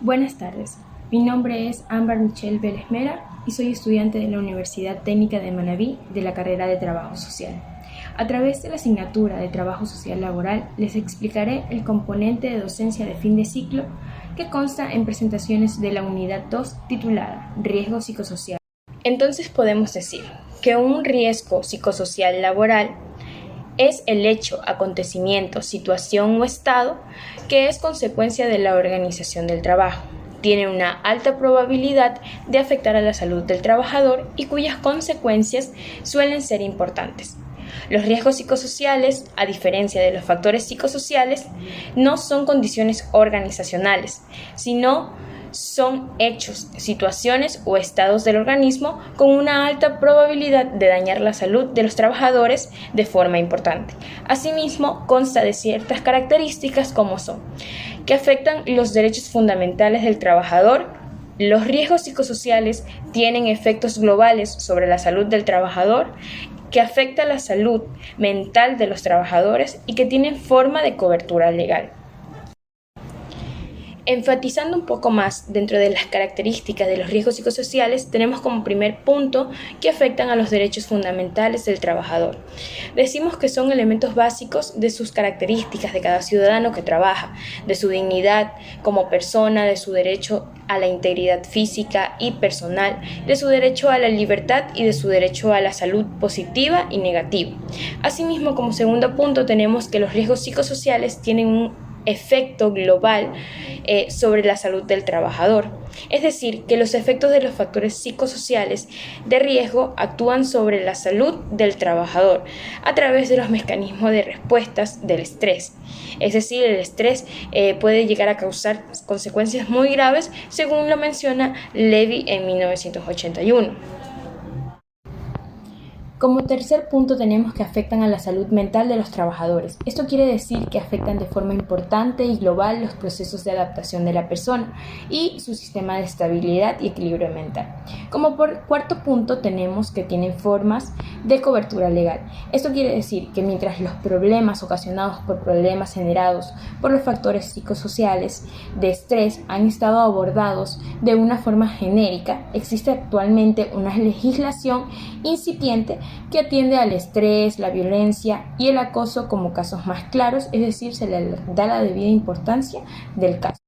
Buenas tardes, mi nombre es Ámbar Michelle Vélez Mera y soy estudiante de la Universidad Técnica de Manabí de la carrera de Trabajo Social. A través de la asignatura de Trabajo Social Laboral les explicaré el componente de docencia de fin de ciclo que consta en presentaciones de la unidad 2 titulada Riesgo psicosocial. Entonces podemos decir que un riesgo psicosocial laboral es el hecho, acontecimiento, situación o estado que es consecuencia de la organización del trabajo. Tiene una alta probabilidad de afectar a la salud del trabajador y cuyas consecuencias suelen ser importantes. Los riesgos psicosociales, a diferencia de los factores psicosociales, no son condiciones organizacionales, sino son hechos, situaciones o estados del organismo con una alta probabilidad de dañar la salud de los trabajadores de forma importante. Asimismo, consta de ciertas características como son que afectan los derechos fundamentales del trabajador. Los riesgos psicosociales tienen efectos globales sobre la salud del trabajador, que afecta la salud mental de los trabajadores y que tienen forma de cobertura legal. Enfatizando un poco más dentro de las características de los riesgos psicosociales, tenemos como primer punto que afectan a los derechos fundamentales del trabajador. Decimos que son elementos básicos de sus características de cada ciudadano que trabaja, de su dignidad como persona, de su derecho a la integridad física y personal, de su derecho a la libertad y de su derecho a la salud positiva y negativa. Asimismo, como segundo punto, tenemos que los riesgos psicosociales tienen un efecto global sobre la salud del trabajador. Es decir, que los efectos de los factores psicosociales de riesgo actúan sobre la salud del trabajador a través de los mecanismos de respuestas del estrés. Es decir, el estrés puede llegar a causar consecuencias muy graves, según lo menciona Levy en 1981. Como tercer punto tenemos que afectan a la salud mental de los trabajadores. Esto quiere decir que afectan de forma importante y global los procesos de adaptación de la persona y su sistema de estabilidad y equilibrio mental. Como por cuarto punto tenemos que tienen formas de cobertura legal. Esto quiere decir que mientras los problemas ocasionados por problemas generados por los factores psicosociales de estrés han estado abordados de una forma genérica, existe actualmente una legislación incipiente que atiende al estrés, la violencia y el acoso como casos más claros, es decir, se le da la debida importancia del caso.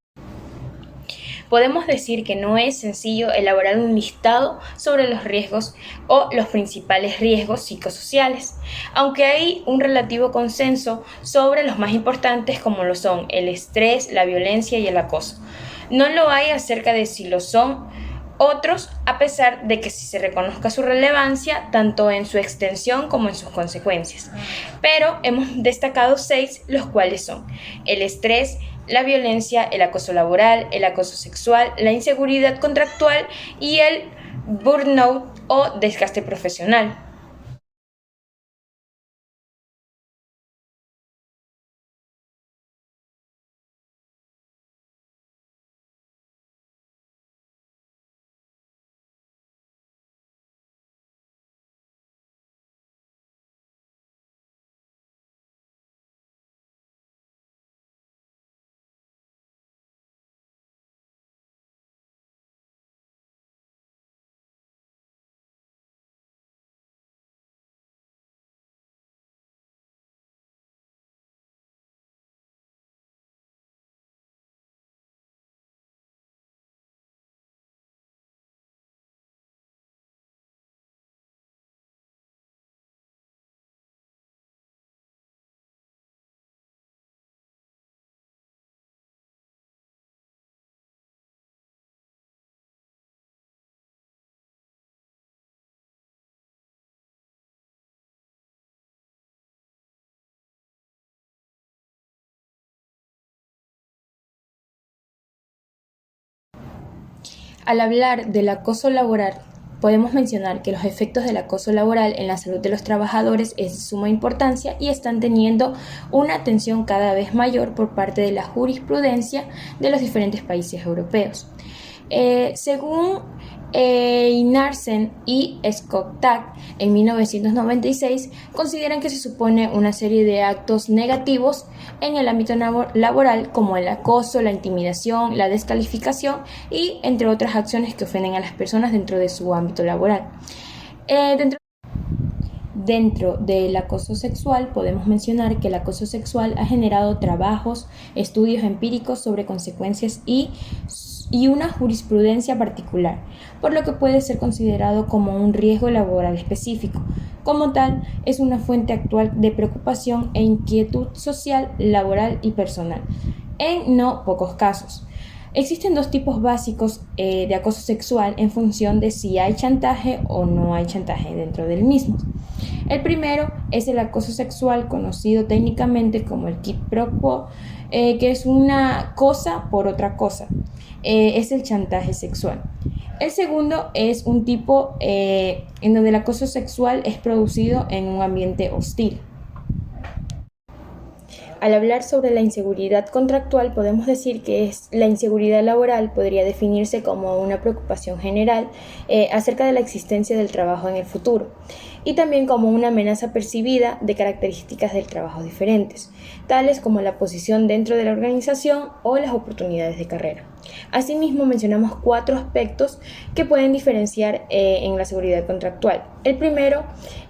Podemos decir que no es sencillo elaborar un listado sobre los riesgos o los principales riesgos psicosociales, aunque hay un relativo consenso sobre los más importantes como lo son el estrés, la violencia y el acoso. No lo hay acerca de si lo son otros, a pesar de que sí se reconozca su relevancia tanto en su extensión como en sus consecuencias. Pero hemos destacado 6, los cuales son el estrés, la violencia, el acoso laboral, el acoso sexual, la inseguridad contractual y el burnout o desgaste profesional. Al hablar del acoso laboral, podemos mencionar que los efectos del acoso laboral en la salud de los trabajadores es de suma importancia y están teniendo una atención cada vez mayor por parte de la jurisprudencia de los diferentes países europeos. Según Einarsen y Skottak en 1996 consideran que se supone una serie de actos negativos en el ámbito laboral como el acoso, la intimidación, la descalificación y entre otras acciones que ofenden a las personas dentro de su ámbito laboral. Dentro del acoso sexual podemos mencionar que el acoso sexual ha generado trabajos, estudios empíricos sobre consecuencias y una jurisprudencia particular, por lo que puede ser considerado como un riesgo laboral específico. Como tal, es una fuente actual de preocupación e inquietud social, laboral y personal, en no pocos casos. Existen dos tipos básicos de acoso sexual en función de si hay chantaje o no hay chantaje dentro del mismo. El primero es el acoso sexual, conocido técnicamente como el quid pro quo, que es una cosa por otra cosa. Es el chantaje sexual. El segundo es un tipo en donde el acoso sexual es producido en un ambiente hostil. Al hablar sobre la inseguridad contractual, podemos decir que la inseguridad laboral podría definirse como una preocupación general acerca de la existencia del trabajo en el futuro y también como una amenaza percibida de características del trabajo diferentes, tales como la posición dentro de la organización o las oportunidades de carrera. Asimismo, mencionamos 4 aspectos que pueden diferenciar en la seguridad contractual. El primero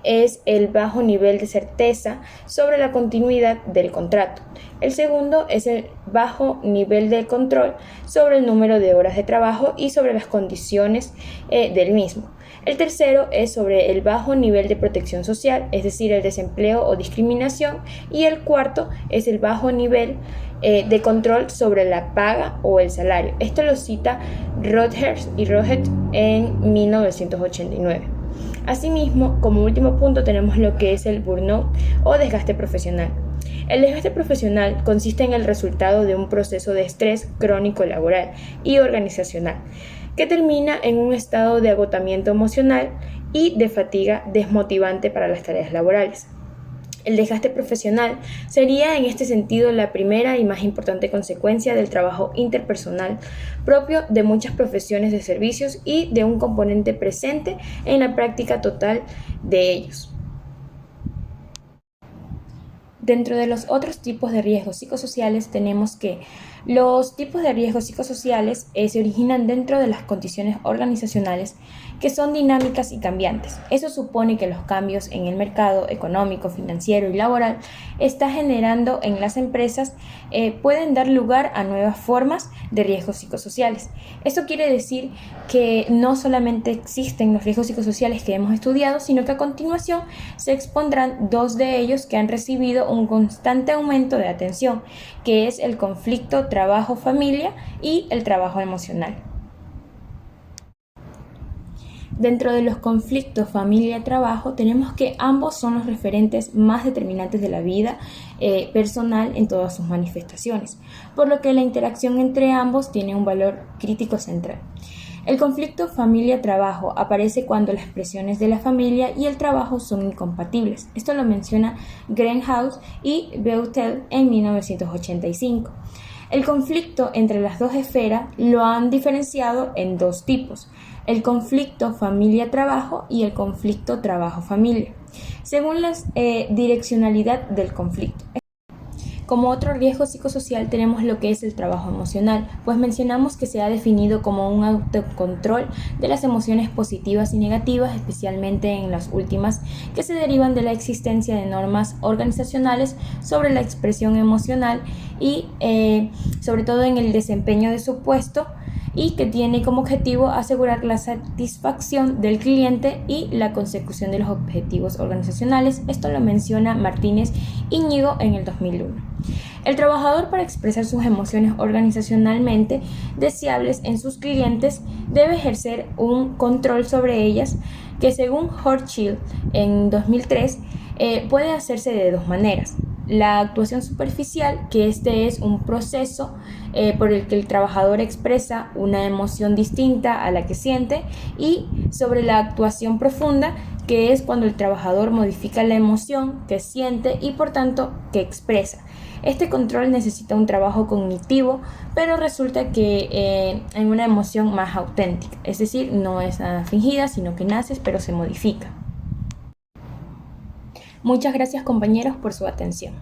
es el bajo nivel de certeza sobre la continuidad del contrato. El segundo es el bajo nivel de control sobre el número de horas de trabajo y sobre las condiciones del mismo. El tercero es sobre el bajo nivel de protección social, es decir, el desempleo o discriminación. Y el cuarto es el bajo nivel de control sobre la paga o el salario. Esto lo cita Rodgers y Roget en 1989. Asimismo, como último punto tenemos lo que es el burnout o desgaste profesional. El desgaste profesional consiste en el resultado de un proceso de estrés crónico laboral y organizacional que termina en un estado de agotamiento emocional y de fatiga desmotivante para las tareas laborales. El desgaste profesional sería en este sentido la primera y más importante consecuencia del trabajo interpersonal propio de muchas profesiones de servicios y de un componente presente en la práctica total de ellos. Dentro de los otros tipos de riesgos psicosociales tenemos que los tipos de riesgos psicosociales se originan dentro de las condiciones organizacionales que son dinámicas y cambiantes. Eso supone que los cambios en el mercado económico, financiero y laboral está generando en las empresas pueden dar lugar a nuevas formas de riesgos psicosociales. Esto quiere decir que no solamente existen los riesgos psicosociales que hemos estudiado, sino que a continuación se expondrán 2 de ellos que han recibido un constante aumento de atención, que es el conflicto trabajo-familia y el trabajo emocional. Dentro de los conflictos familia-trabajo tenemos que ambos son los referentes más determinantes de la vida personal en todas sus manifestaciones, por lo que la interacción entre ambos tiene un valor crítico central. El conflicto familia-trabajo aparece cuando las presiones de la familia y el trabajo son incompatibles. Esto lo menciona Greenhouse y Beutel en 1985. El conflicto entre las dos esferas lo han diferenciado en 2 tipos: el conflicto familia-trabajo y el conflicto trabajo-familia, según la direccionalidad del conflicto. Como otro riesgo psicosocial tenemos lo que es el trabajo emocional, pues mencionamos que se ha definido como un autocontrol de las emociones positivas y negativas, especialmente en las últimas, que se derivan de la existencia de normas organizacionales sobre la expresión emocional y sobre todo en el desempeño de su puesto, y que tiene como objetivo asegurar la satisfacción del cliente y la consecución de los objetivos organizacionales. Esto lo menciona Martínez Íñigo en el 2001. El trabajador, para expresar sus emociones organizacionalmente deseables en sus clientes, debe ejercer un control sobre ellas que, según Hochschild en 2003, puede hacerse de 2 maneras. La actuación superficial, que este es un proceso por el que el trabajador expresa una emoción distinta a la que siente, y sobre la actuación profunda, que es cuando el trabajador modifica la emoción que siente y por tanto que expresa. Este control necesita un trabajo cognitivo, pero resulta que en una emoción más auténtica, es decir, no es nada fingida, sino que nace, pero se modifica. Muchas gracias, compañeros, por su atención.